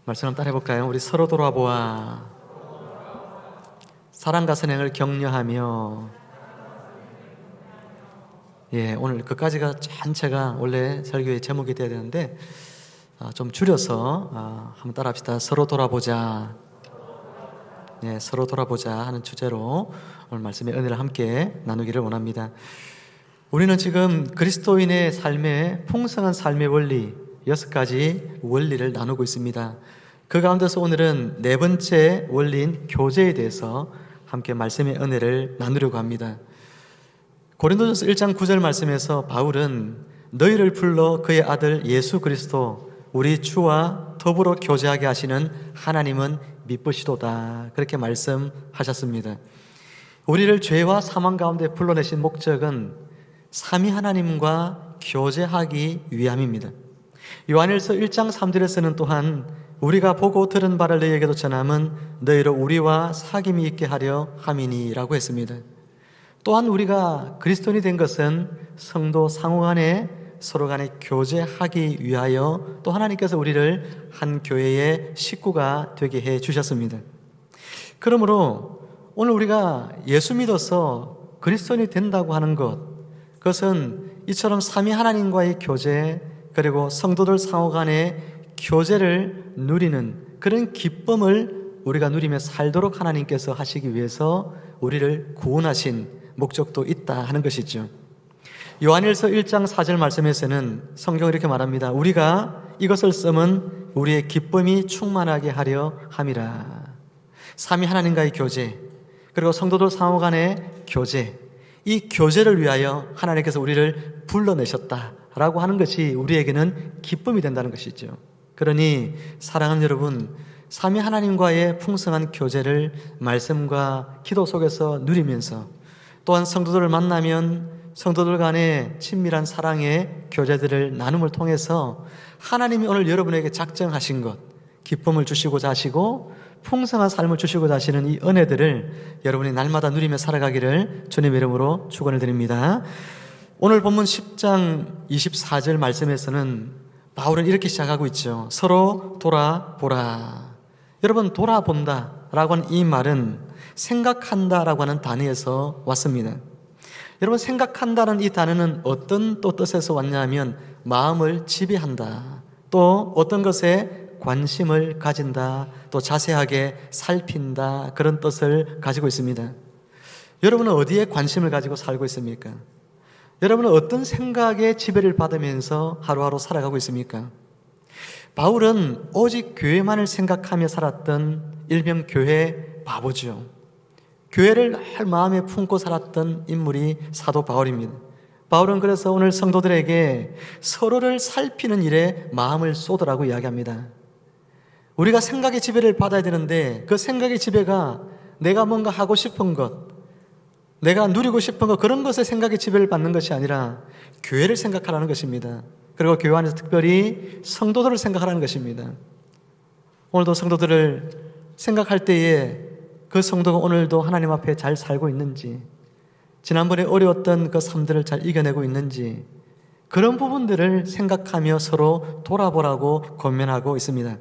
말씀 한번 따라 해볼까요? 우리 서로 돌아보아 사랑과 선행을 격려하며. 오늘 끝까지가 전체가 원래 설교의 제목이 되어야 되는데 좀 줄여서 한번 따라 합시다. 서로 돌아보자. 서로 돌아보자 하는 주제로 오늘 말씀의 은혜를 함께 나누기를 원합니다. 우리는 지금 그리스도인의 삶의 풍성한 삶의 원리 6가지 원리를 나누고 있습니다. 그 가운데서 오늘은 네 번째 원리인 교제에 대해서 함께 말씀의 은혜를 나누려고 합니다. 고린도전서 1장 9절 말씀에서 바울은 너희를 불러 그의 아들 예수 그리스도 우리 주와 더불어 교제하게 하시는 하나님은 미쁘시도다, 그렇게 말씀하셨습니다. 우리를 죄와 사망 가운데 불러내신 목적은 삼위 하나님과 교제하기 위함입니다. 요한일서 1장 3절에서는 또한 우리가 보고 들은 바를 너희에게도 전함은 너희로 우리와 사귐이 있게 하려 함이니라고 했습니다. 또한 우리가 그리스도인이 된 것은 성도 상호 간에 서로 간에 교제하기 위하여 또 하나님께서 우리를 한 교회의 식구가 되게 해 주셨습니다. 그러므로 오늘 우리가 예수 믿어서 그리스도인이 된다고 하는 것, 그것은 이처럼 삼위 하나님과의 교제, 그리고 성도들 상호 간의 교제를 누리는 그런 기쁨을 우리가 누리며 살도록 하나님께서 하시기 위해서 우리를 구원하신 목적도 있다 하는 것이죠. 요한일서 1장 4절 말씀에서는 성경이 이렇게 말합니다. 우리가 이것을 쓰면 우리의 기쁨이 충만하게 하려 함이라. 삼위 하나님과의 교제, 그리고 성도들 상호 간의 교제, 이 교제를 위하여 하나님께서 우리를 불러내셨다라고 하는 것이 우리에게는 기쁨이 된다는 것이죠. 그러니 사랑하는 여러분, 삼위 하나님과의 풍성한 교제를 말씀과 기도 속에서 누리면서 또한 성도들을 만나면 성도들 간의 친밀한 사랑의 교제들을 나눔을 통해서 하나님이 오늘 여러분에게 작정하신 것, 기쁨을 주시고자 하시고 풍성한 삶을 주시고자 하시는 이 은혜들을 여러분이 날마다 누리며 살아가기를 주님의 이름으로 축원을 드립니다. 오늘 본문 10장 24절 말씀에서는 바울은 이렇게 시작하고 있죠. 서로 돌아보라. 여러분, 돌아본다 라고 하는 이 말은 생각한다 라고 하는 단어에서 왔습니다. 여러분, 생각한다는 이 단어는 어떤 또 뜻에서 왔냐면 마음을 지배한다, 또 어떤 것에 관심을 가진다, 또 자세하게 살핀다, 그런 뜻을 가지고 있습니다. 여러분은 어디에 관심을 가지고 살고 있습니까? 여러분은 어떤 생각에 지배를 받으면서 하루하루 살아가고 있습니까? 바울은 오직 교회만을 생각하며 살았던 일명 교회 바보죠. 교회를 늘 마음에 품고 살았던 인물이 사도 바울입니다. 바울은 그래서 오늘 성도들에게 서로를 살피는 일에 마음을 쏟으라고 이야기합니다. 우리가 생각의 지배를 받아야 되는데 그 생각의 지배가 내가 뭔가 하고 싶은 것, 내가 누리고 싶은 것, 그런 것에 생각의 지배를 받는 것이 아니라 교회를 생각하라는 것입니다. 그리고 교회 안에서 특별히 성도들을 생각하라는 것입니다. 오늘도 성도들을 생각할 때에 그 성도가 오늘도 하나님 앞에 잘 살고 있는지, 지난번에 어려웠던 그 삶들을 잘 이겨내고 있는지, 그런 부분들을 생각하며 서로 돌아보라고 권면하고 있습니다.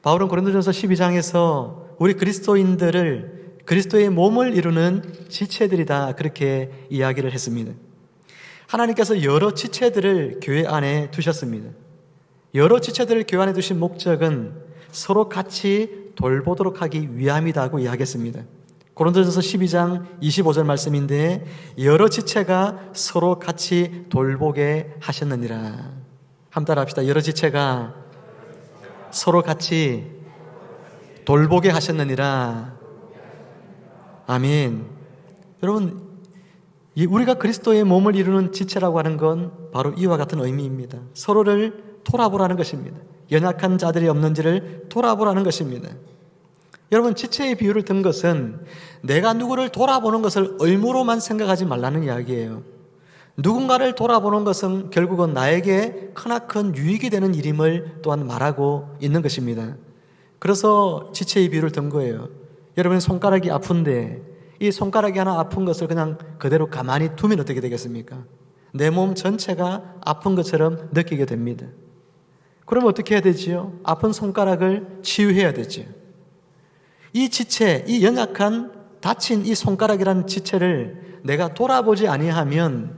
바울은 고린도전서 12장에서 우리 그리스도인들을 그리스도의 몸을 이루는 지체들이다, 그렇게 이야기를 했습니다. 하나님께서 여러 지체들을 교회 안에 두셨습니다. 여러 지체들을 교회 안에 두신 목적은 서로 같이 돌보도록 하기 위함이다고 이야기했습니다. 고린도전서 12장 25절 말씀인데 여러 지체가 서로 같이 돌보게 하셨느니라. 한번 따라 합시다. 여러 지체가 서로 같이 돌보게 하셨느니라. 아멘. 여러분, 우리가 그리스도의 몸을 이루는 지체라고 하는 건 바로 이와 같은 의미입니다. 서로를 돌아보라는 것입니다. 연약한 자들이 없는지를 돌아보라는 것입니다. 여러분, 지체의 비유를 든 것은 내가 누구를 돌아보는 것을 의무로만 생각하지 말라는 이야기예요. 누군가를 돌아보는 것은 결국은 나에게 크나큰 유익이 되는 일임을 또한 말하고 있는 것입니다. 그래서 지체의 비유를 든 거예요. 여러분, 손가락이 아픈데 이 손가락이 하나 아픈 것을 그냥 그대로 가만히 두면 어떻게 되겠습니까? 내 몸 전체가 아픈 것처럼 느끼게 됩니다. 그러면 어떻게 해야 되지요? 아픈 손가락을 치유해야 되지요. 이 지체, 이 연약한 다친 이 손가락이라는 지체를 내가 돌아보지 아니하면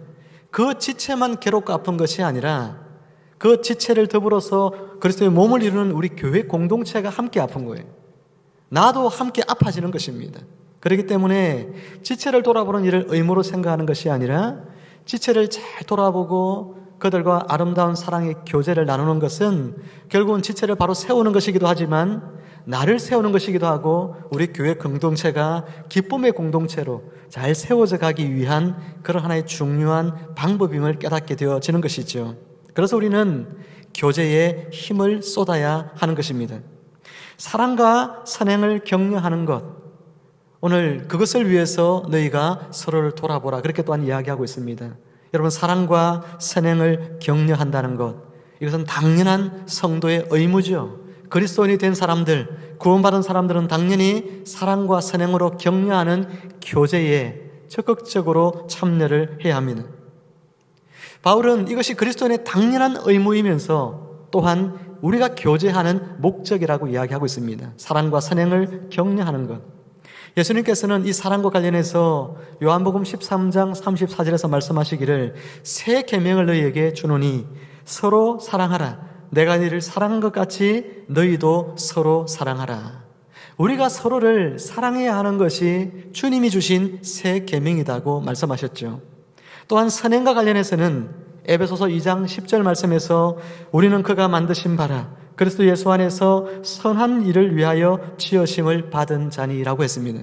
그 지체만 괴롭고 아픈 것이 아니라 그 지체를 더불어서 그리스도의 몸을 이루는 우리 교회 공동체가 함께 아픈 거예요. 나도 함께 아파지는 것입니다. 그렇기 때문에 지체를 돌아보는 일을 의무로 생각하는 것이 아니라 지체를 잘 돌아보고 그들과 아름다운 사랑의 교제를 나누는 것은 결국은 지체를 바로 세우는 것이기도 하지만 나를 세우는 것이기도 하고 우리 교회 공동체가 기쁨의 공동체로 잘 세워져 가기 위한 그런 하나의 중요한 방법임을 깨닫게 되어지는 것이죠. 그래서 우리는 교제에 힘을 쏟아야 하는 것입니다. 사랑과 선행을 격려하는 것, 오늘 그것을 위해서 너희가 서로를 돌아보라, 그렇게 또한 이야기하고 있습니다. 여러분, 사랑과 선행을 격려한다는 것, 이것은 당연한 성도의 의무죠. 그리스도인이 된 사람들, 구원받은 사람들은 당연히 사랑과 선행으로 격려하는 교제에 적극적으로 참여를 해야 합니다. 바울은 이것이 그리스도인의 당연한 의무이면서 또한 우리가 교제하는 목적이라고 이야기하고 있습니다. 사랑과 선행을 격려하는 것. 예수님께서는 이 사랑과 관련해서 요한복음 13장 34절에서 말씀하시기를 새 계명을 너희에게 주노니 서로 사랑하라. 내가 너희를 사랑한 것 같이 너희도 서로 사랑하라. 우리가 서로를 사랑해야 하는 것이 주님이 주신 새 계명이라고 말씀하셨죠. 또한 선행과 관련해서는 에베소서 2장 10절 말씀에서 우리는 그가 만드신 바라 그리스도 예수 안에서 선한 일을 위하여 지으심을 받은 자니라고 했습니다.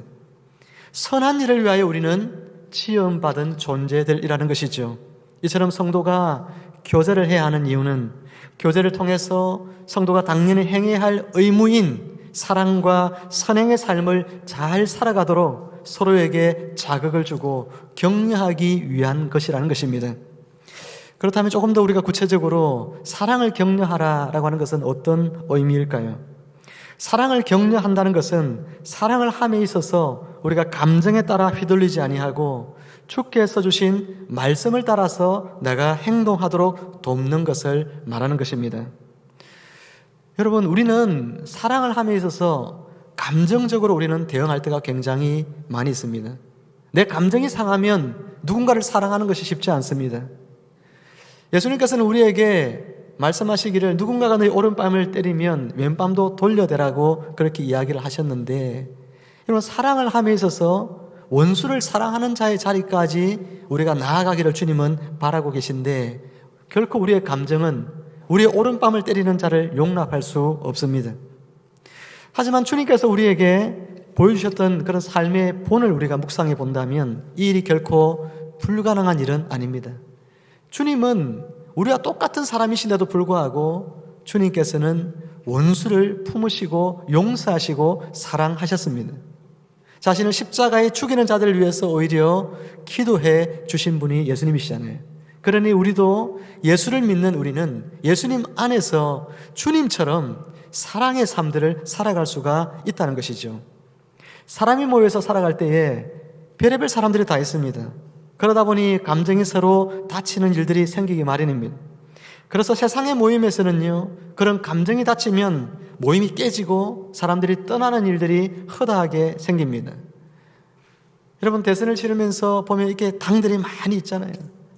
선한 일을 위하여 우리는 지음받은 존재들이라는 것이죠. 이처럼 성도가 교제를 해야 하는 이유는 교제를 통해서 성도가 당연히 행해야 할 의무인 사랑과 선행의 삶을 잘 살아가도록 서로에게 자극을 주고 격려하기 위한 것이라는 것입니다. 그렇다면 조금 더 우리가 구체적으로 사랑을 격려하라라고 하는 것은 어떤 의미일까요? 사랑을 격려한다는 것은 사랑을 함에 있어서 우리가 감정에 따라 휘둘리지 아니하고 주께서 주신 말씀을 따라서 내가 행동하도록 돕는 것을 말하는 것입니다. 여러분, 우리는 사랑을 함에 있어서 감정적으로 우리는 대응할 때가 굉장히 많이 있습니다. 내 감정이 상하면 누군가를 사랑하는 것이 쉽지 않습니다. 예수님께서는 우리에게 말씀하시기를 누군가가 너희 오른뺨을 때리면 왼뺨도 돌려대라고 그렇게 이야기를 하셨는데, 여러분, 사랑을 함에 있어서 원수를 사랑하는 자의 자리까지 우리가 나아가기를 주님은 바라고 계신데 결코 우리의 감정은 우리의 오른뺨을 때리는 자를 용납할 수 없습니다. 하지만 주님께서 우리에게 보여주셨던 그런 삶의 본을 우리가 묵상해 본다면 이 일이 결코 불가능한 일은 아닙니다. 주님은 우리와 똑같은 사람이신데도 불구하고 주님께서는 원수를 품으시고 용서하시고 사랑하셨습니다. 자신을 십자가에 죽이는 자들을 위해서 오히려 기도해 주신 분이 예수님이시잖아요. 그러니 우리도 예수를 믿는 우리는 예수님 안에서 주님처럼 사랑의 삶들을 살아갈 수가 있다는 것이죠. 사람이 모여서 살아갈 때에 별의별 사람들이 다 있습니다. 그러다 보니 감정이 서로 다치는 일들이 생기기 마련입니다. 그래서 세상의 모임에서는요, 그런 감정이 다치면 모임이 깨지고 사람들이 떠나는 일들이 허다하게 생깁니다. 여러분, 대선을 치르면서 보면 이렇게 당들이 많이 있잖아요.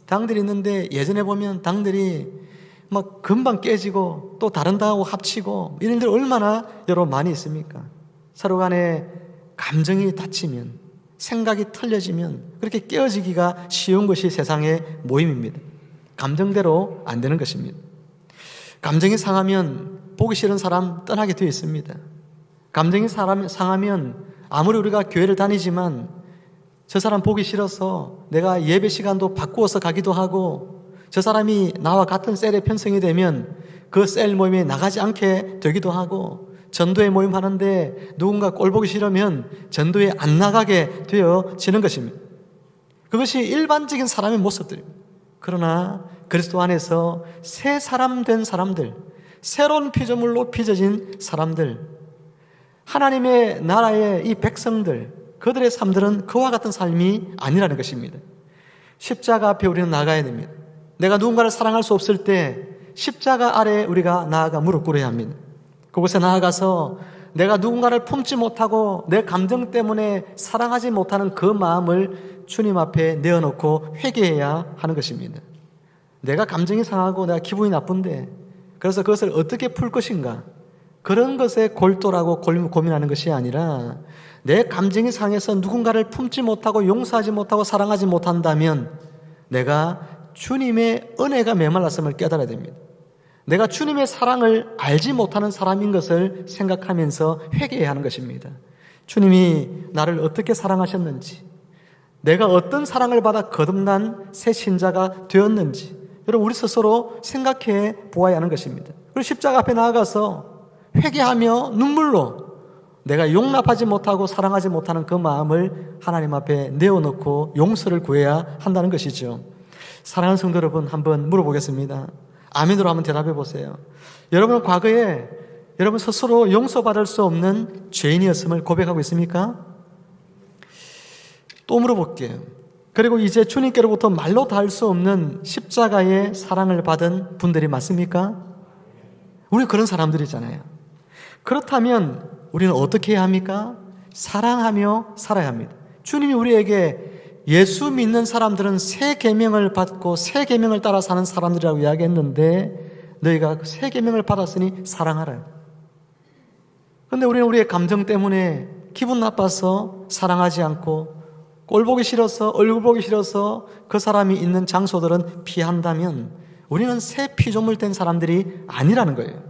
당들이 있는데 예전에 보면 당들이 막 금방 깨지고 또 다른 당하고 합치고 이런 일들 얼마나 여러분 많이 있습니까? 서로 간에 감정이 다치면, 생각이 틀려지면 그렇게 깨어지기가 쉬운 것이 세상의 모임입니다. 감정대로 안 되는 것입니다. 감정이 상하면 보기 싫은 사람 떠나게 되어 있습니다. 감정이 상하면 아무리 우리가 교회를 다니지만 저 사람 보기 싫어서 내가 예배 시간도 바꾸어서 가기도 하고, 저 사람이 나와 같은 셀에 편성이 되면 그 셀 모임에 나가지 않게 되기도 하고, 전도회 모임 하는데 누군가 꼴 보기 싫으면 전도회 안 나가게 되어지는 것입니다. 그것이 일반적인 사람의 모습들입니다. 그러나 그리스도 안에서 새 사람 된 사람들, 새로운 피조물로 빚어진 사람들, 하나님의 나라의 이 백성들, 그들의 삶들은 그와 같은 삶이 아니라는 것입니다. 십자가 앞에 우리는 나가야 됩니다. 내가 누군가를 사랑할 수 없을 때 십자가 아래 우리가 나아가 무릎 꿇어야 합니다. 그곳에 나아가서 내가 누군가를 품지 못하고 내 감정 때문에 사랑하지 못하는 그 마음을 주님 앞에 내어놓고 회개해야 하는 것입니다. 내가 감정이 상하고 내가 기분이 나쁜데 그래서 그것을 어떻게 풀 것인가, 그런 것에 골똘하고 고민하는 것이 아니라 내 감정이 상해서 누군가를 품지 못하고 용서하지 못하고 사랑하지 못한다면 내가 주님의 은혜가 메말랐음을 깨달아야 됩니다. 내가 주님의 사랑을 알지 못하는 사람인 것을 생각하면서 회개해야 하는 것입니다. 주님이 나를 어떻게 사랑하셨는지, 내가 어떤 사랑을 받아 거듭난 새 신자가 되었는지, 여러분 우리 스스로 생각해 보아야 하는 것입니다. 그리고 십자가 앞에 나아가서 회개하며 눈물로 내가 용납하지 못하고 사랑하지 못하는 그 마음을 하나님 앞에 내어놓고 용서를 구해야 한다는 것이죠. 사랑하는 성도 여러분, 한번 물어보겠습니다. 아멘으로 한번 대답해 보세요. 여러분은 과거에 여러분 스스로 용서받을 수 없는 죄인이었음을 고백하고 있습니까? 또 물어볼게요. 그리고 이제 주님께로부터 말로 다 할 수 없는 십자가의 사랑을 받은 분들이 맞습니까? 우리 그런 사람들이잖아요. 그렇다면 우리는 어떻게 해야 합니까? 사랑하며 살아야 합니다. 주님이 우리에게 예수 믿는 사람들은 새 계명을 받고 새 계명을 따라 사는 사람들이라고 이야기했는데 너희가 새 계명을 받았으니 사랑하라. 그런데 우리는 우리의 감정 때문에 기분 나빠서 사랑하지 않고 꼴 보기 싫어서 얼굴 보기 싫어서 그 사람이 있는 장소들은 피한다면 우리는 새 피조물 된 사람들이 아니라는 거예요.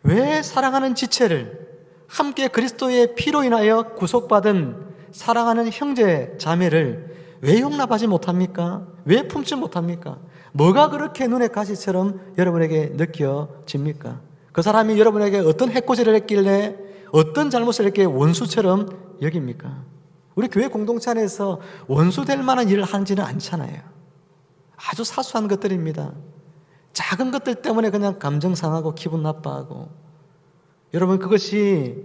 왜 사랑하는 지체를 함께 그리스도의 피로 인하여 구속받은 사랑하는 형제 자매를 왜 용납하지 못합니까? 왜 품지 못합니까? 뭐가 그렇게 눈에 가시처럼 여러분에게 느껴집니까? 그 사람이 여러분에게 어떤 해코지를 했길래 어떤 잘못을 했기에 원수처럼 여깁니까? 우리 교회 공동체 안에서 원수 될 만한 일을 하지는 않잖아요. 아주 사소한 것들입니다. 작은 것들 때문에 그냥 감정 상하고 기분 나빠하고, 여러분 그것이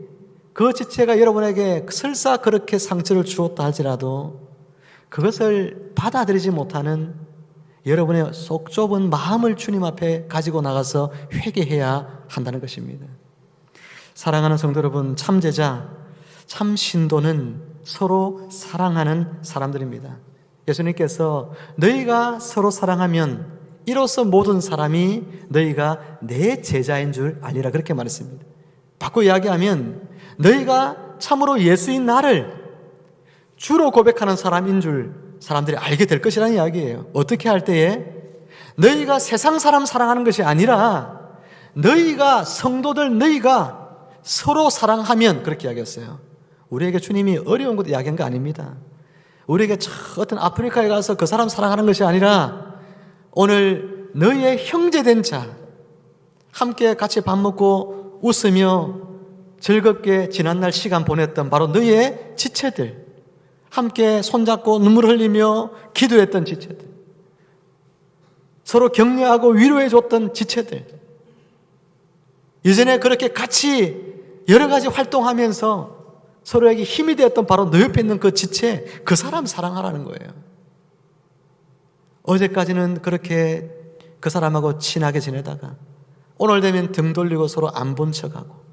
그 지체가 여러분에게 설사 그렇게 상처를 주었다 할지라도 그것을 받아들이지 못하는 여러분의 속 좁은 마음을 주님 앞에 가지고 나가서 회개해야 한다는 것입니다. 사랑하는 성도 여러분, 참 제자, 참 신도는 서로 사랑하는 사람들입니다. 예수님께서 너희가 서로 사랑하면 이로써 모든 사람이 너희가 내 제자인 줄 알리라, 그렇게 말했습니다. 바꿔 이야기하면 너희가 참으로 예수인 나를 주로 고백하는 사람인 줄 사람들이 알게 될 것이라는 이야기예요. 어떻게 할 때에? 너희가 세상 사람 사랑하는 것이 아니라 너희가 성도들 너희가 서로 사랑하면, 그렇게 이야기했어요. 우리에게 주님이 어려운 것도 이야기한 거 아닙니다. 우리에게 어떤 아프리카에 가서 그 사람 사랑하는 것이 아니라 오늘 너희의 형제된 자, 함께 같이 밥 먹고 웃으며 즐겁게 지난날 시간 보냈던 바로 너희의 지체들, 함께 손잡고 눈물 흘리며 기도했던 지체들, 서로 격려하고 위로해줬던 지체들, 이전에 그렇게 같이 여러 가지 활동하면서 서로에게 힘이 되었던 바로 너 옆에 있는 그 지체, 그 사람 사랑하라는 거예요. 어제까지는 그렇게 그 사람하고 친하게 지내다가 오늘 되면 등 돌리고 서로 안 본 척하고,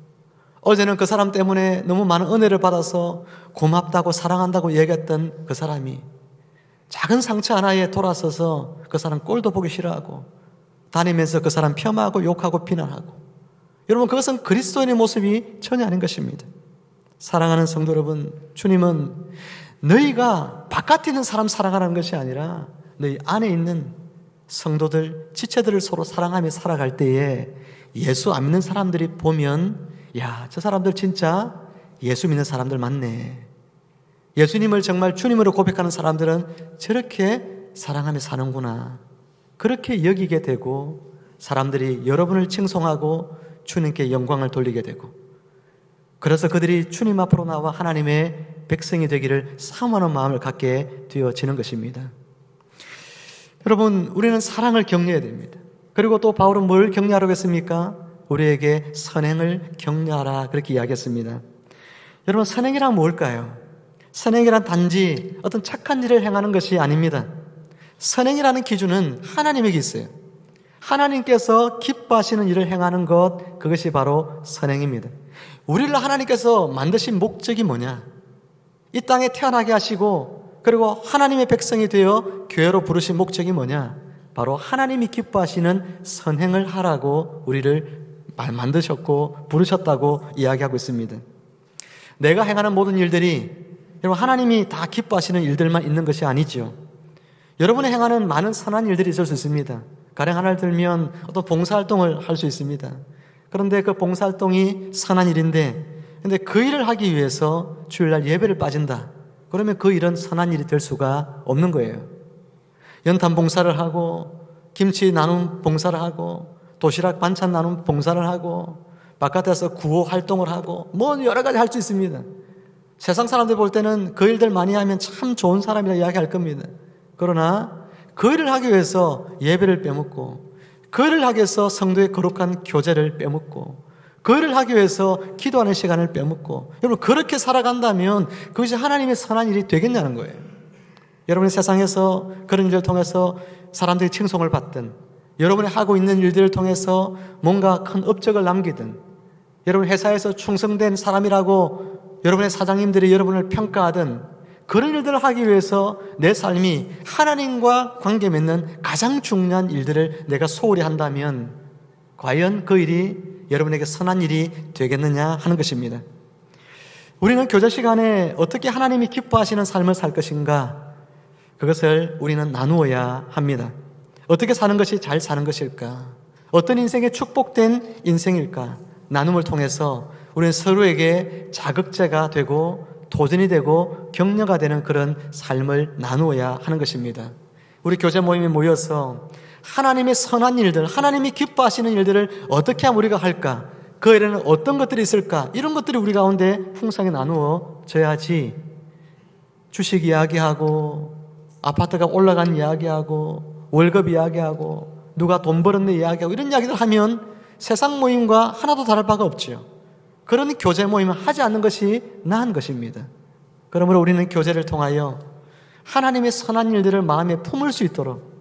어제는 그 사람 때문에 너무 많은 은혜를 받아서 고맙다고 사랑한다고 얘기했던 그 사람이 작은 상처 하나에 돌아서서 그 사람 꼴도 보기 싫어하고 다니면서 그 사람 폄하하고 욕하고 비난하고, 여러분 그것은 그리스도인의 모습이 전혀 아닌 것입니다. 사랑하는 성도 여러분, 주님은 너희가 바깥에 있는 사람 사랑하라는 것이 아니라 너희 안에 있는 성도들, 지체들을 서로 사랑하며 살아갈 때에 예수 안 믿는 사람들이 보면, 야, 저 사람들 진짜 예수 믿는 사람들 맞네, 예수님을 정말 주님으로 고백하는 사람들은 저렇게 사랑하며 사는구나, 그렇게 여기게 되고 사람들이 여러분을 칭송하고 주님께 영광을 돌리게 되고, 그래서 그들이 주님 앞으로 나와 하나님의 백성이 되기를 사모하는 마음을 갖게 되어지는 것입니다. 여러분, 우리는 사랑을 격려해야 됩니다. 그리고 또 바울은 뭘 격려하라고 했습니까? 우리에게 선행을 격려하라, 그렇게 이야기했습니다. 여러분, 선행이란 뭘까요? 선행이란 단지 어떤 착한 일을 행하는 것이 아닙니다. 선행이라는 기준은 하나님에게 있어요. 하나님께서 기뻐하시는 일을 행하는 것, 그것이 바로 선행입니다. 우리를 하나님께서 만드신 목적이 뭐냐? 이 땅에 태어나게 하시고 그리고 하나님의 백성이 되어 교회로 부르신 목적이 뭐냐? 바로 하나님이 기뻐하시는 선행을 하라고 우리를 만드셨고 부르셨다고 이야기하고 있습니다. 내가 행하는 모든 일들이 여러분 하나님이 다 기뻐하시는 일들만 있는 것이 아니죠. 여러분이 행하는 많은 선한 일들이 있을 수 있습니다. 가령 하나를 들면 어떤 봉사활동을 할 수 있습니다. 그런데 그 봉사활동이 선한 일인데 근데 그 일을 하기 위해서 주일날 예배를 빠진다. 그러면 그 일은 선한 일이 될 수가 없는 거예요. 연탄 봉사를 하고 김치 나눔 봉사를 하고 도시락 반찬 나눔 봉사를 하고 바깥에서 구호 활동을 하고 뭐 여러 가지 할 수 있습니다. 세상 사람들 볼 때는 그 일들 많이 하면 참 좋은 사람이라 이야기할 겁니다. 그러나 그 일을 하기 위해서 예배를 빼먹고 그 일을 하기 위해서 성도의 거룩한 교제를 빼먹고 그 일을 하기 위해서 기도하는 시간을 빼먹고 여러분 그렇게 살아간다면 그것이 하나님의 선한 일이 되겠냐는 거예요. 여러분이 세상에서 그런 일을 통해서 사람들이 칭송을 받든 여러분이 하고 있는 일들을 통해서 뭔가 큰 업적을 남기든 여러분 회사에서 충성된 사람이라고 여러분의 사장님들이 여러분을 평가하든 그런 일들을 하기 위해서 내 삶이 하나님과 관계 맺는 가장 중요한 일들을 내가 소홀히 한다면 과연 그 일이 여러분에게 선한 일이 되겠느냐 하는 것입니다. 우리는 교제 시간에 어떻게 하나님이 기뻐하시는 삶을 살 것인가 그것을 우리는 나누어야 합니다. 어떻게 사는 것이 잘 사는 것일까? 어떤 인생의 축복된 인생일까? 나눔을 통해서 우리는 서로에게 자극제가 되고 도전이 되고 격려가 되는 그런 삶을 나누어야 하는 것입니다. 우리 교제 모임에 모여서 하나님의 선한 일들, 하나님이 기뻐하시는 일들을 어떻게 하면 우리가 할까? 그 일에는 어떤 것들이 있을까? 이런 것들이 우리 가운데 풍성히 나누어져야지 주식 이야기하고 아파트가 올라간 이야기하고 월급 이야기하고 누가 돈 벌었네 이야기하고 이런 이야기들 하면 세상 모임과 하나도 다를 바가 없죠. 그런 교제 모임을 하지 않는 것이 나은 것입니다. 그러므로 우리는 교제를 통하여 하나님의 선한 일들을 마음에 품을 수 있도록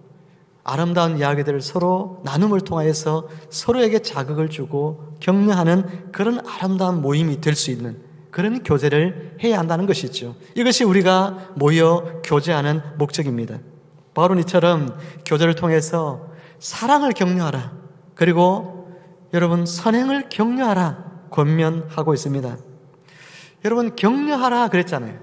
아름다운 이야기들을 서로 나눔을 통하여서 서로에게 자극을 주고 격려하는 그런 아름다운 모임이 될 수 있는 그런 교제를 해야 한다는 것이죠. 이것이 우리가 모여 교제하는 목적입니다. 바울은 이처럼 교제를 통해서 사랑을 격려하라. 그리고 여러분 선행을 격려하라 권면하고 있습니다. 여러분 격려하라 그랬잖아요.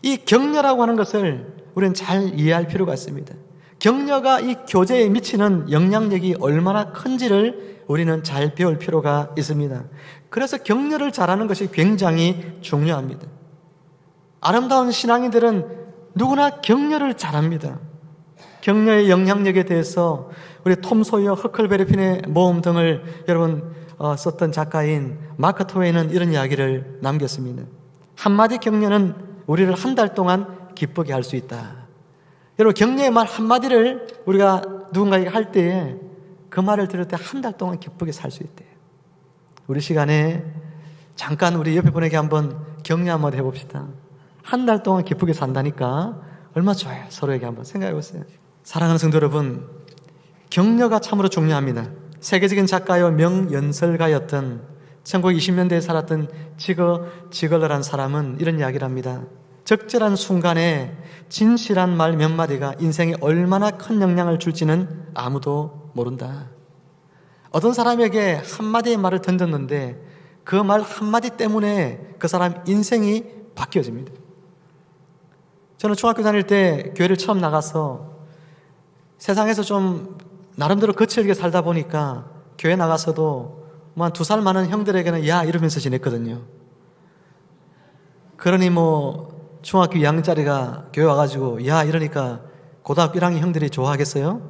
이 격려라고 하는 것을 우리는 잘 이해할 필요가 있습니다. 격려가 이 교제에 미치는 영향력이 얼마나 큰지를 우리는 잘 배울 필요가 있습니다. 그래서 격려를 잘하는 것이 굉장히 중요합니다. 아름다운 신앙인들은 누구나 격려를 잘합니다. 격려의 영향력에 대해서 우리 톰 소이어, 허클베리핀의 모험 등을 여러분 썼던 작가인 마크 트웨이는 이런 이야기를 남겼습니다. 한마디 격려는 우리를 한 달 동안 기쁘게 할 수 있다. 여러분 격려의 말 한마디를 우리가 누군가에게 할 때에 그 말을 들을 때 한 달 동안 기쁘게 살 수 있대요. 우리 시간에 잠깐 우리 옆에 분에게 한번 격려 한번 해봅시다. 한 달 동안 기쁘게 산다니까 얼마나 좋아요. 서로에게 한번 생각해 보세요. 사랑하는 성도 여러분, 격려가 참으로 중요합니다. 세계적인 작가요 명연설가였던 1920년대에 살았던 지걸러라는 사람은 이런 이야기를 합니다. 적절한 순간에 진실한 말 몇 마디가 인생에 얼마나 큰 영향을 줄지는 아무도 모른다. 어떤 사람에게 한마디의 말을 던졌는데 그 말 한마디 때문에 그 사람 인생이 바뀌어집니다. 저는 중학교 다닐 때 교회를 처음 나가서 세상에서 좀 나름대로 거칠게 살다 보니까 교회 나가서도 뭐 한 2살 많은 형들에게는 야 이러면서 지냈거든요. 그러니 뭐 중학교 2학년짜리가 교회 와가지고 야 이러니까 고등학교 1학년 형들이 좋아하겠어요?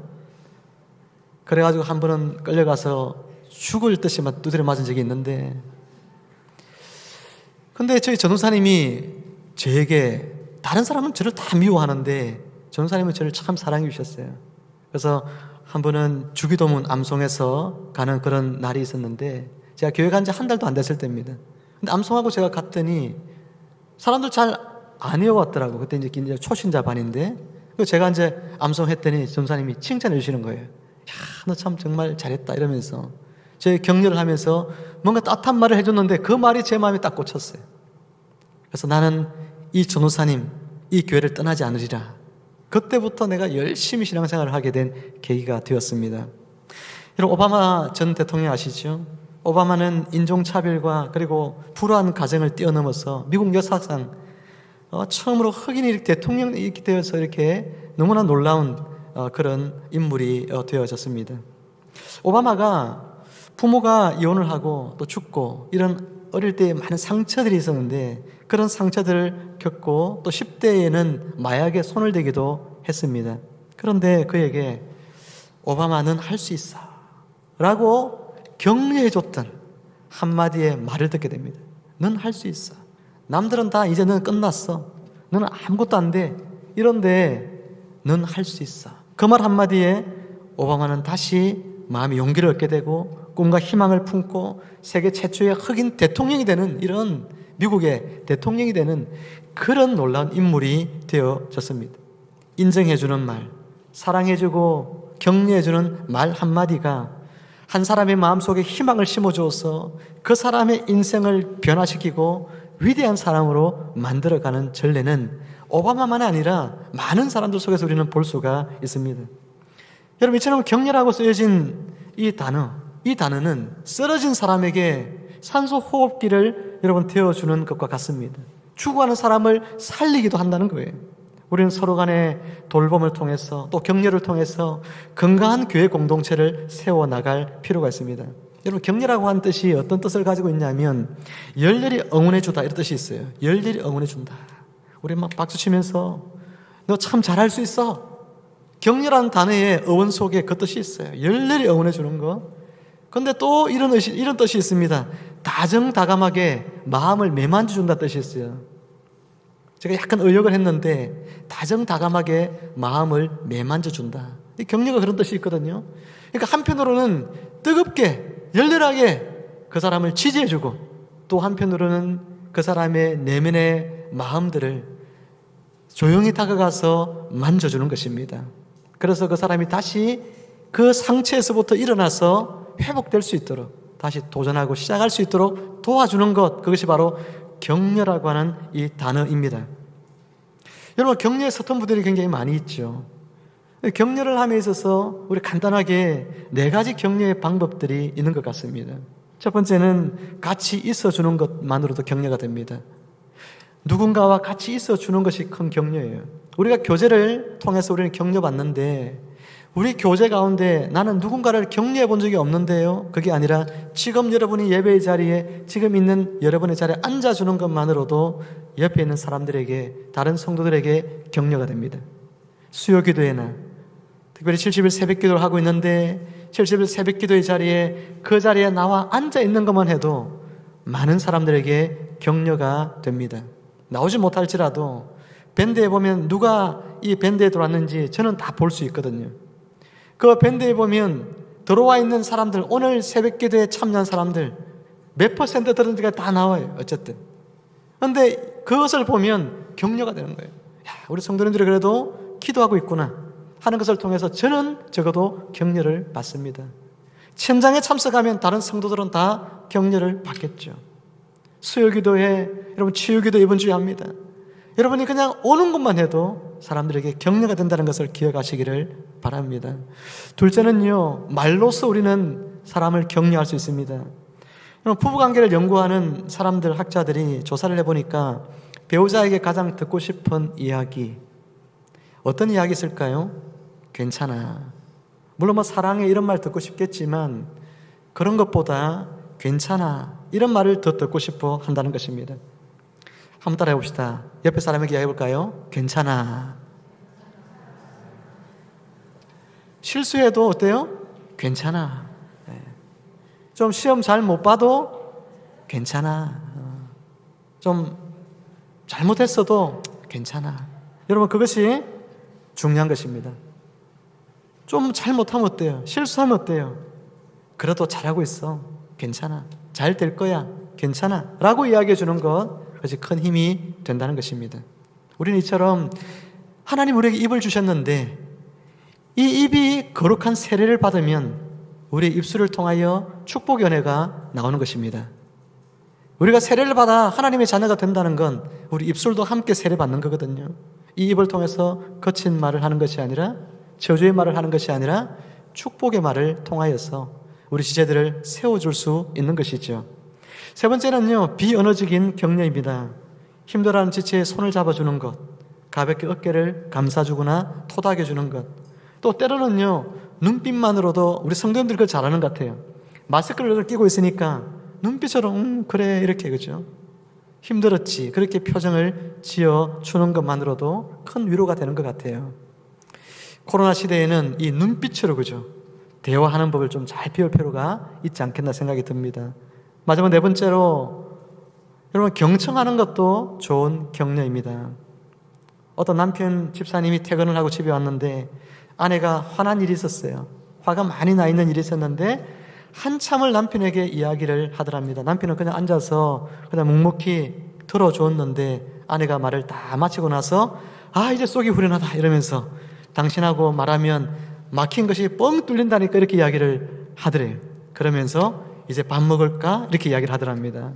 그래가지고 한 번은 끌려가서 죽을 듯이 막 두드려 맞은 적이 있는데 근데 저희 전도사님이 저에게 다른 사람은 저를 다 미워하는데 전도사님은 저를 참 사랑해 주셨어요. 그래서 한 번은 주기도문 암송해서 가는 그런 날이 있었는데 제가 교회 간 지 한 달도 안 됐을 때입니다. 근데 암송하고 제가 갔더니 사람들 잘 안 외워왔더라고. 그때 이제 초신자 반인데 제가 이제 암송했더니 전도사님이 칭찬해 주시는 거예요. 야 너 참 정말 잘했다 이러면서 제 격려를 하면서 뭔가 따뜻한 말을 해줬는데 그 말이 제 마음에 딱 꽂혔어요. 그래서 나는 이 전도사님, 이 교회를 떠나지 않으리라. 그때부터 내가 열심히 신앙생활을 하게 된 계기가 되었습니다. 여러분, 오바마 전 대통령 아시죠? 오바마는 인종차별과 그리고 불우한 가정을 뛰어넘어서 미국 역사상 처음으로 흑인이 대통령이 이렇게 되어서 이렇게 너무나 놀라운 그런 인물이 되어졌습니다. 오바마가 부모가 이혼을 하고 또 죽고 이런 어릴 때 많은 상처들이 있었는데 그런 상처들을 겪고 또 10대에는 마약에 손을 대기도 했습니다. 그런데 그에게 오바마는 할 수 있어 라고 격려해줬던 한마디의 말을 듣게 됩니다. 넌 할 수 있어. 남들은 다 이제 넌 끝났어. 너는 아무것도 안 돼. 이런데 넌 할 수 있어. 그 말 한마디에 오바마는 다시 마음의 용기를 얻게 되고 꿈과 희망을 품고 세계 최초의 흑인 대통령이 되는 이런 미국의 대통령이 되는 그런 놀라운 인물이 되어졌습니다. 인정해주는 말, 사랑해주고 격려해주는 말 한마디가 한 사람의 마음속에 희망을 심어주어서 그 사람의 인생을 변화시키고 위대한 사람으로 만들어가는 전례는 오바마만이 아니라 많은 사람들 속에서 우리는 볼 수가 있습니다. 여러분, 이처럼 격려라고 쓰여진 이 단어는 쓰러진 사람에게 산소 호흡기를 여러분 태워주는 것과 같습니다. 죽어가는 사람을 살리기도 한다는 거예요. 우리는 서로 간의 돌봄을 통해서 또 격려를 통해서 건강한 교회 공동체를 세워나갈 필요가 있습니다. 여러분, 격려라고 하는 뜻이 어떤 뜻을 가지고 있냐면 열렬히 응원해주다 이런 뜻이 있어요. 열렬히 응원해준다. 우리 막 박수치면서 너 참 잘할 수 있어. 격려라는 단어의 어원 속에 그 뜻이 있어요. 열렬히 응원해주는 거. 그런데 또 이런 뜻이 있습니다. 다정다감하게 마음을 매만져준다 뜻이 있어요. 제가 약간 의역을 했는데 다정다감하게 마음을 매만져준다. 이 격려가 그런 뜻이 있거든요. 그러니까 한편으로는 뜨겁게 열렬하게 그 사람을 지지해주고 또 한편으로는 그 사람의 내면의 마음들을 조용히 다가가서 만져주는 것입니다. 그래서 그 사람이 다시 그 상처에서부터 일어나서 회복될 수 있도록 다시 도전하고 시작할 수 있도록 도와주는 것, 그것이 바로 격려라고 하는 이 단어입니다. 여러분, 격려에 서툰 분들이 굉장히 많이 있죠. 격려를 함에 있어서 우리 간단하게 4가지 격려의 방법들이 있는 것 같습니다. 첫 번째는 같이 있어주는 것만으로도 격려가 됩니다. 누군가와 같이 있어주는 것이 큰 격려예요. 우리가 교제를 통해서 우리는 격려받는데 우리 교제 가운데 나는 누군가를 격려해 본 적이 없는데요. 그게 아니라 지금 여러분이 예배의 자리에 지금 있는 여러분의 자리에 앉아주는 것만으로도 옆에 있는 사람들에게 다른 성도들에게 격려가 됩니다. 수요기도회나 특별히 70일 새벽기도를 하고 있는데 70일 새벽기도의 자리에 그 자리에 나와 앉아 있는 것만 해도 많은 사람들에게 격려가 됩니다. 나오지 못할지라도 밴드에 보면 누가 이 밴드에 들어왔는지 저는 다 볼 수 있거든요. 그 밴드에 보면 들어와 있는 사람들, 오늘 새벽기도에 참여한 사람들 몇 퍼센트 들었는지가 다 나와요. 어쨌든. 그런데 그것을 보면 격려가 되는 거예요. 야, 우리 성도님들이 그래도 기도하고 있구나 하는 것을 통해서 저는 적어도 격려를 받습니다. 천장에 참석하면 다른 성도들은 다 격려를 받겠죠. 수요기도회, 여러분 치유기도 이번 주에 합니다. 여러분이 그냥 오는 것만 해도 사람들에게 격려가 된다는 것을 기억하시기를 바랍니다. 둘째는요, 말로써 우리는 사람을 격려할 수 있습니다. 여러분, 부부관계를 연구하는 사람들, 학자들이 조사를 해보니까 배우자에게 가장 듣고 싶은 이야기, 어떤 이야기 있을까요? 괜찮아. 물론 뭐 사랑해 이런 말 듣고 싶겠지만 그런 것보다 괜찮아 이런 말을 더 듣고 싶어 한다는 것입니다. 한번 따라해 봅시다. 옆에 사람에게 이야기해 볼까요? 괜찮아. 실수해도 어때요? 괜찮아. 좀 시험 잘 못 봐도 괜찮아. 좀 잘못했어도 괜찮아. 여러분, 그것이 중요한 것입니다. 좀 잘못하면 어때요? 실수하면 어때요? 그래도 잘하고 있어. 괜찮아. 잘 될 거야. 괜찮아. 라고 이야기해 주는 것, 그것이 큰 힘이 된다는 것입니다. 우리는 이처럼 하나님 우리에게 입을 주셨는데 이 입이 거룩한 세례를 받으면 우리 입술을 통하여 축복 연회가 나오는 것입니다. 우리가 세례를 받아 하나님의 자녀가 된다는 건 우리 입술도 함께 세례받는 거거든요. 이 입을 통해서 거친 말을 하는 것이 아니라, 저주의 말을 하는 것이 아니라 축복의 말을 통하여서 우리 지체들을 세워줄 수 있는 것이죠. 세 번째는요, 비언어적인 격려입니다. 힘들어하는 지체의 손을 잡아주는 것, 가볍게 어깨를 감싸주거나 토닥여주는 것, 또 때로는요, 눈빛만으로도 우리 성도님들 그걸 잘하는 것 같아요. 마스크를 끼고 있으니까 눈빛으로 그래 이렇게, 그죠? 힘들었지, 그렇게 표정을 지어주는 것만으로도 큰 위로가 되는 것 같아요. 코로나 시대에는 이 눈빛으로, 그죠, 대화하는 법을 좀 잘 배울 필요가 있지 않겠나 생각이 듭니다. 마지막 네 번째로, 여러분, 경청하는 것도 좋은 격려입니다. 어떤 남편 집사님이 퇴근을 하고 집에 왔는데 아내가 화난 일이 있었어요. 화가 많이 나 있는 일이 있었는데 한참을 남편에게 이야기를 하더랍니다. 남편은 그냥 앉아서 그냥 묵묵히 들어줬는데 아내가 말을 다 마치고 나서 이제 속이 후련하다 이러면서 당신하고 말하면 막힌 것이 뻥 뚫린다니까 이렇게 이야기를 하더래요. 그러면서 이제 밥 먹을까? 이렇게 이야기를 하더랍니다.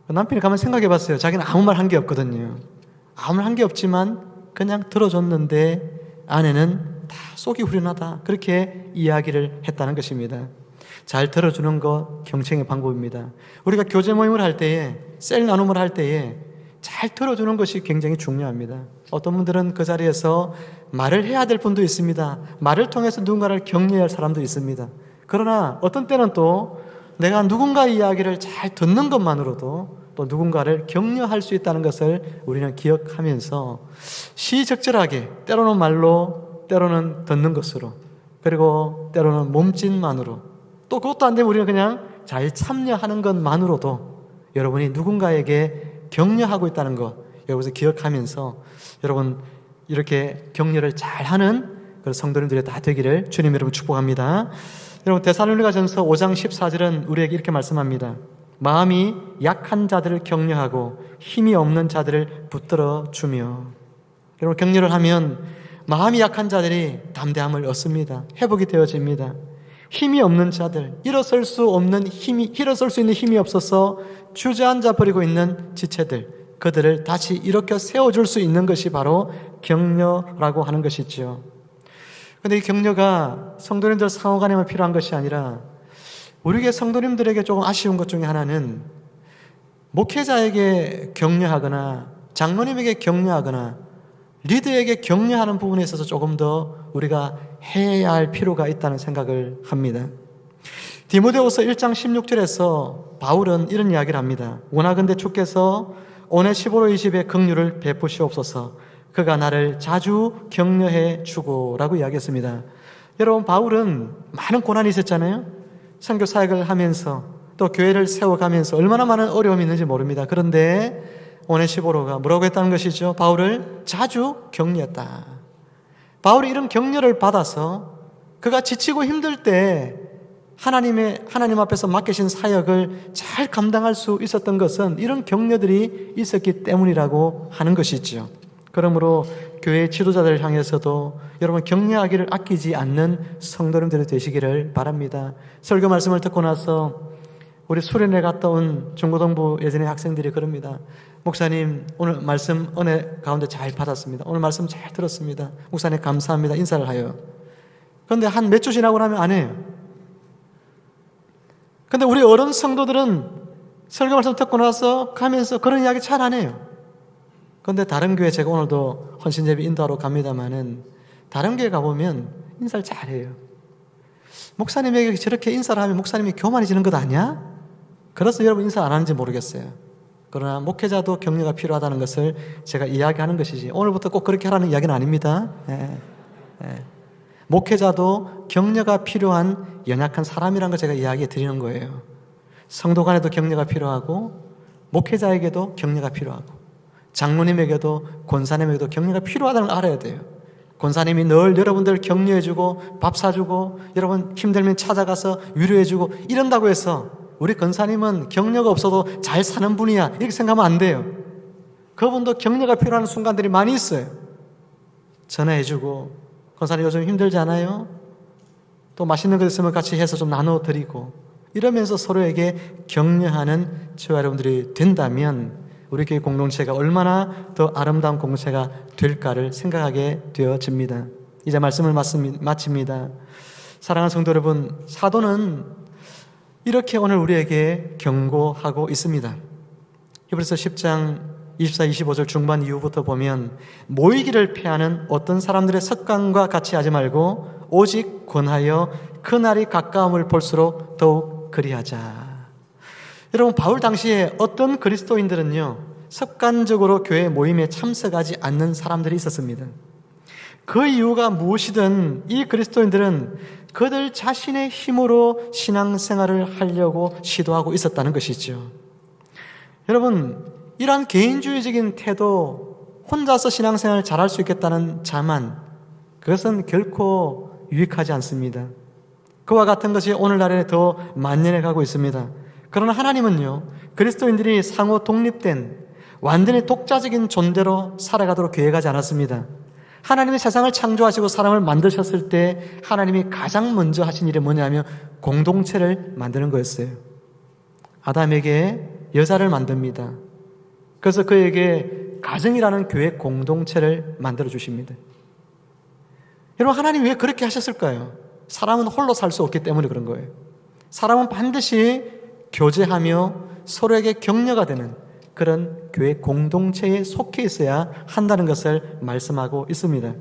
남편이 가만 생각해 봤어요. 자기는 아무 말 한 게 없거든요. 아무 말 한 게 없지만 그냥 들어줬는데 아내는 다 속이 후련하다 그렇게 이야기를 했다는 것입니다. 잘 들어주는 것 경청의 방법입니다. 우리가 교제 모임을 할 때에, 셀 나눔을 할 때에 잘 들어주는 것이 굉장히 중요합니다. 어떤 분들은 그 자리에서 말을 해야 될 분도 있습니다. 말을 통해서 누군가를 격려할 사람도 있습니다. 그러나 어떤 때는 또 내가 누군가의 이야기를 잘 듣는 것만으로도 또 누군가를 격려할 수 있다는 것을 우리는 기억하면서 시적절하게, 때로는 말로, 때로는 듣는 것으로, 그리고 때로는 몸짓만으로, 또 그것도 안 되면 우리는 그냥 잘 참여하는 것만으로도 여러분이 누군가에게 격려하고 있다는 것 여기서 기억하면서 여러분 이렇게 격려를 잘하는 그런 성도님들이 다 되기를 주님 여러분 축복합니다. 여러분 데살로니가전서 5장 14절은 우리에게 이렇게 말씀합니다. 마음이 약한 자들을 격려하고 힘이 없는 자들을 붙들어 주며. 여러분 격려를 하면 마음이 약한 자들이 담대함을 얻습니다. 회복이 되어집니다. 힘이 없는 자들, 일어설 수 있는 힘이 없어서 주저앉아 버리고 있는 지체들, 그들을 다시 일으켜 세워줄 수 있는 것이 바로 격려라고 하는 것이죠. 그런데 이 격려가 성도님들 상호간에만 필요한 것이 아니라 우리에게 성도님들에게 조금 아쉬운 것 중에 하나는 목회자에게 격려하거나 장로님에게 격려하거나 리더에게 격려하는 부분에 있어서 조금 더 우리가 해야 할 필요가 있다는 생각을 합니다. 디모데후서 1장 16절에서 바울은 이런 이야기를 합니다. 원하건대 주께서 오네시보로 이 집에 긍휼을 베푸시옵소서. 그가 나를 자주 격려해 주고 라고 이야기했습니다. 여러분 바울은 많은 고난이 있었잖아요. 선교 사역을 하면서 또 교회를 세워가면서 얼마나 많은 어려움이 있는지 모릅니다. 그런데 오네시보로가 뭐라고 했다는 것이죠? 바울을 자주 격려했다. 바울이 이런 격려를 받아서 그가 지치고 힘들 때 하나님 앞에서 맡기신 사역을 잘 감당할 수 있었던 것은 이런 격려들이 있었기 때문이라고 하는 것이죠. 그러므로 교회 지도자들을 향해서도 여러분 격려하기를 아끼지 않는 성도님들이 되시기를 바랍니다. 설교 말씀을 듣고 나서 우리 수련회 갔다 온 중고등부 예전의 학생들이 그럽니다. 목사님 오늘 말씀 은혜 가운데 잘 받았습니다. 오늘 말씀 잘 들었습니다. 목사님 감사합니다. 인사를 해요. 그런데 한 몇 주 지나고 나면 안 해요. 그런데 우리 어른 성도들은 설교 말씀 듣고 나서 가면서 그런 이야기 잘 안 해요. 그런데 다른 교회 제가 오늘도 헌신예배 인도하러 갑니다마는 다른 교회 가보면 인사를 잘 해요. 목사님에게 저렇게 인사를 하면 목사님이 교만해지는 것 아니야? 그래서 여러분 인사 안 하는지 모르겠어요. 그러나 목회자도 격려가 필요하다는 것을 제가 이야기하는 것이지 오늘부터 꼭 그렇게 하라는 이야기는 아닙니다. 목회자도 격려가 필요한 연약한 사람이라는 걸 제가 이야기해 드리는 거예요. 성도 간에도 격려가 필요하고 목회자에게도 격려가 필요하고 장로님에게도 권사님에게도 격려가 필요하다는 걸 알아야 돼요. 권사님이 늘 여러분들 격려해주고 밥 사주고 여러분 힘들면 찾아가서 위로해주고 이런다고 해서 우리 권사님은 격려가 없어도 잘 사는 분이야 이렇게 생각하면 안 돼요. 그분도 격려가 필요한 순간들이 많이 있어요. 전화해주고 권사님 요즘 힘들지 않아요? 또 맛있는 거 있으면 같이 해서 좀 나눠드리고 이러면서 서로에게 격려하는 저와 여러분들이 된다면 우리 교회 공동체가 얼마나 더 아름다운 공동체가 될까를 생각하게 되어집니다. 이제 말씀을 마칩니다. 사랑하는 성도 여러분, 사도는 이렇게 오늘 우리에게 경고하고 있습니다. 히브리서 10장 24, 25절 중반 이후부터 보면 모이기를 피하는 어떤 사람들의 습관과 같이 하지 말고 오직 권하여 그날이 가까움을 볼수록 더욱 그리하자. 여러분, 바울 당시에 어떤 그리스도인들은요, 습관적으로 교회 모임에 참석하지 않는 사람들이 있었습니다. 그 이유가 무엇이든 이 그리스도인들은 그들 자신의 힘으로 신앙생활을 하려고 시도하고 있었다는 것이죠. 여러분, 이러한 개인주의적인 태도, 혼자서 신앙생활을 잘할 수 있겠다는 자만, 그것은 결코 유익하지 않습니다. 그와 같은 것이 오늘날에 더 만연해 가고 있습니다. 그러나 하나님은요, 그리스도인들이 상호 독립된 완전히 독자적인 존재로 살아가도록 계획하지 않았습니다. 하나님이 세상을 창조하시고 사람을 만드셨을 때 하나님이 가장 먼저 하신 일이 뭐냐면 공동체를 만드는 거였어요. 아담에게 여자를 만듭니다. 그래서 그에게 가정이라는 교회 공동체를 만들어 주십니다. 여러분, 하나님이 왜 그렇게 하셨을까요? 사람은 홀로 살 수 없기 때문에 그런 거예요. 사람은 반드시 교제하며 서로에게 격려가 되는 그런 교회 공동체에 속해 있어야 한다는 것을 말씀하고 있습니다.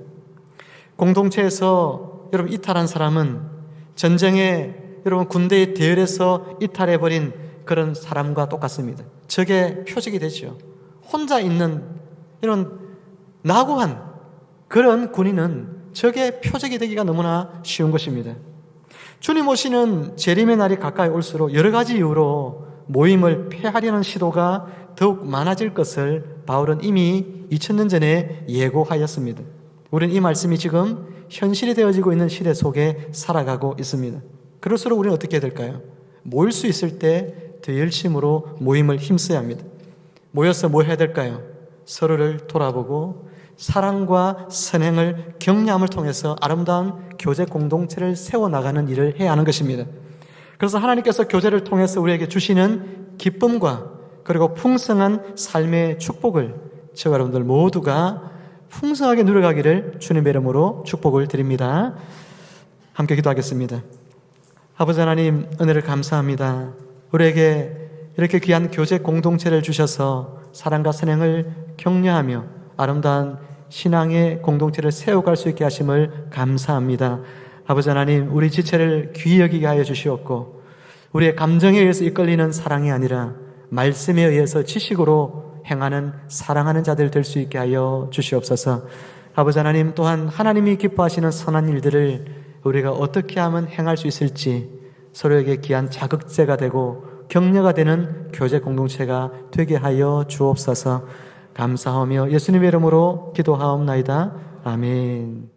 공동체에서 여러분 이탈한 사람은 전쟁에 여러분 군대에 대열해서 이탈해버린 그런 사람과 똑같습니다. 적의 표적이 되죠. 혼자 있는 이런 낙오한 그런 군인은 적의 표적이 되기가 너무나 쉬운 것입니다. 주님 오시는 재림의 날이 가까이 올수록 여러 가지 이유로 모임을 폐하려는 시도가 더욱 많아질 것을 바울은 이미 2000년 전에 예고하였습니다. 우리는 이 말씀이 지금 현실이 되어지고 있는 시대 속에 살아가고 있습니다. 그럴수록 우리는 어떻게 해야 될까요? 모일 수 있을 때 더 열심으로 모임을 힘써야 합니다. 모여서 뭐 해야 될까요? 서로를 돌아보고 사랑과 선행을 격려함을 통해서 아름다운 교제 공동체를 세워나가는 일을 해야 하는 것입니다. 그래서 하나님께서 교제를 통해서 우리에게 주시는 기쁨과 그리고 풍성한 삶의 축복을 저와 여러분들 모두가 풍성하게 누려가기를 주님의 이름으로 축복을 드립니다. 함께 기도하겠습니다. 아버지 하나님, 은혜를 감사합니다. 우리에게 이렇게 귀한 교제 공동체를 주셔서 사랑과 선행을 격려하며 아름다운 신앙의 공동체를 세워갈 수 있게 하심을 감사합니다. 아버지 하나님, 우리 지체를 귀히 여기게 하여 주시옵고 우리의 감정에 의해서 이끌리는 사랑이 아니라 말씀에 의해서 지식으로 행하는 사랑하는 자들 될 수 있게 하여 주시옵소서. 아버지 하나님, 또한 하나님이 기뻐하시는 선한 일들을 우리가 어떻게 하면 행할 수 있을지 서로에게 귀한 자극제가 되고 격려가 되는 교제 공동체가 되게 하여 주옵소서. 감사하며 예수님의 이름으로 기도하옵나이다. 아멘.